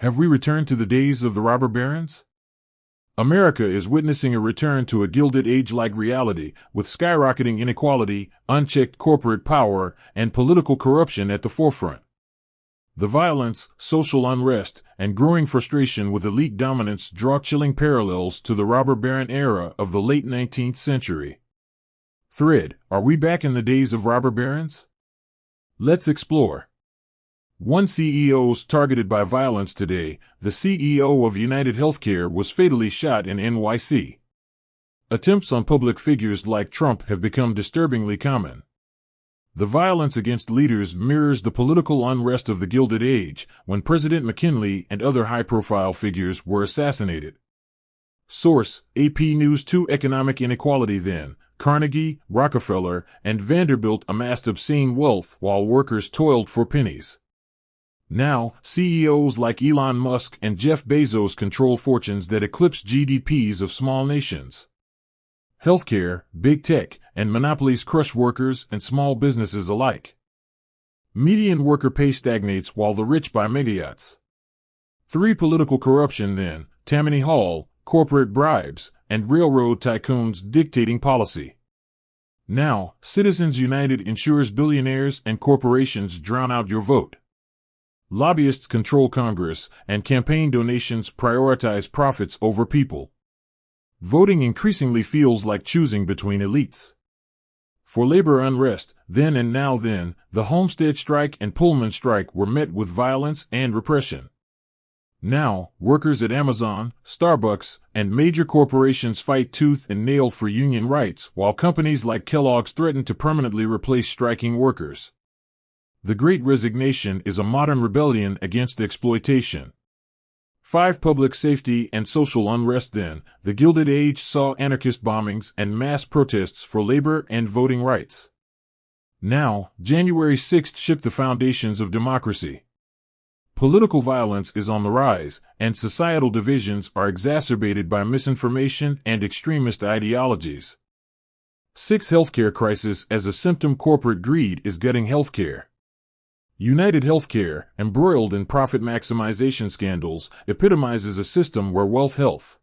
Have we returned to the days of the robber barons? America is witnessing a return to a Gilded Age-like reality, with skyrocketing inequality, unchecked corporate power, and political corruption at the forefront. The violence, social unrest, and growing frustration with elite dominance draw chilling parallels to the robber baron era of the late 19th century. Thread: Are we back in the days of robber barons? Let's explore. 1 CEOs targeted by violence today. The CEO of United Healthcare was fatally shot in NYC. Attempts on public figures like Trump have become disturbingly common. The violence against leaders mirrors the political unrest of the Gilded Age, when President McKinley and other high-profile figures were assassinated. Source: AP News. 2 Economic inequality. Then, Carnegie, Rockefeller, and Vanderbilt amassed obscene wealth while workers toiled for pennies. Now, CEOs like Elon Musk and Jeff Bezos control fortunes that eclipse GDPs of small nations. Healthcare, big tech, and monopolies crush workers and small businesses alike. Median worker pay stagnates while the rich buy megayachts. 3 Political corruption. Then, Tammany Hall, corporate bribes, and railroad tycoons dictating policy. Now, Citizens United ensures billionaires and corporations drown out your vote. Lobbyists control Congress, and campaign donations prioritize profits over people. Voting increasingly feels like choosing between elites. For labor unrest, then and now. Then, the Homestead strike and Pullman strike were met with violence and repression. Now, workers at Amazon, Starbucks, and major corporations fight tooth and nail for union rights, while companies like Kellogg's threaten to permanently replace striking workers. The Great Resignation is a modern rebellion against exploitation. 5 Public safety and social unrest. Then, the Gilded Age saw anarchist bombings and mass protests for labor and voting rights. Now, January 6th shook the foundations of democracy. Political violence is on the rise, and societal divisions are exacerbated by misinformation and extremist ideologies. 6 Healthcare crisis as a symptom. Corporate greed is gutting healthcare. United Healthcare, embroiled in profit maximization scandals, epitomizes a system where health.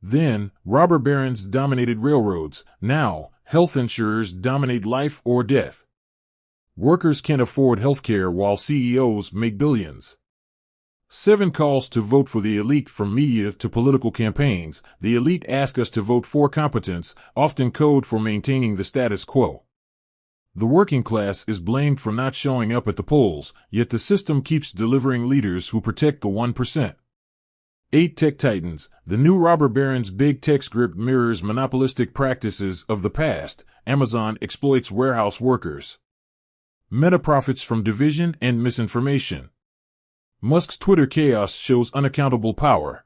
Then, robber barons dominated railroads. Now, health insurers dominate life or death. Workers can't afford healthcare while CEOs make billions. 7 Calls to vote for the elite. From media to political campaigns, the elite ask us to vote for competence, often code for maintaining the status quo. The working class is blamed for not showing up at the polls, yet the system keeps delivering leaders who protect the 1%. 8 Tech titans. The new robber barons. Big tech's grip mirrors monopolistic practices of the past. Amazon exploits warehouse workers. Meta profits from division and misinformation. Musk's Twitter chaos shows unaccountable power.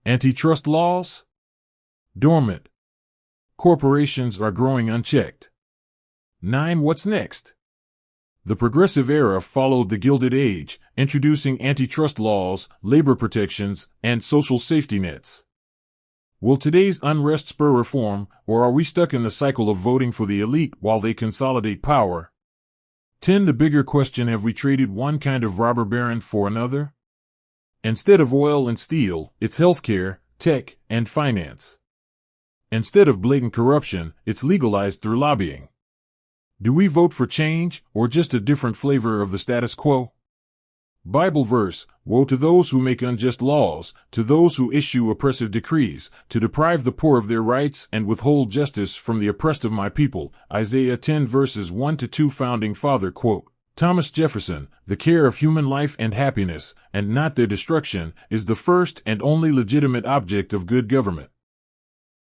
Antitrust laws? Dormant. Corporations are growing unchecked. 9 What's next? The Progressive Era followed the Gilded Age, introducing antitrust laws, labor protections, and social safety nets. Will today's unrest spur reform, or are we stuck in the cycle of voting for the elite while they consolidate power? 10 The bigger question: have we traded one kind of robber baron for another? Instead of oil and steel, it's healthcare, tech, and finance. Instead of blatant corruption, it's legalized through lobbying. Do we vote for change, or just a different flavor of the status quo? Bible verse: Woe to those who make unjust laws, to those who issue oppressive decrees, to deprive the poor of their rights and withhold justice from the oppressed of my people. Isaiah 10 verses 1-2. Founding Father quote: Thomas Jefferson, the care of human life and happiness, and not their destruction, is the first and only legitimate object of good government.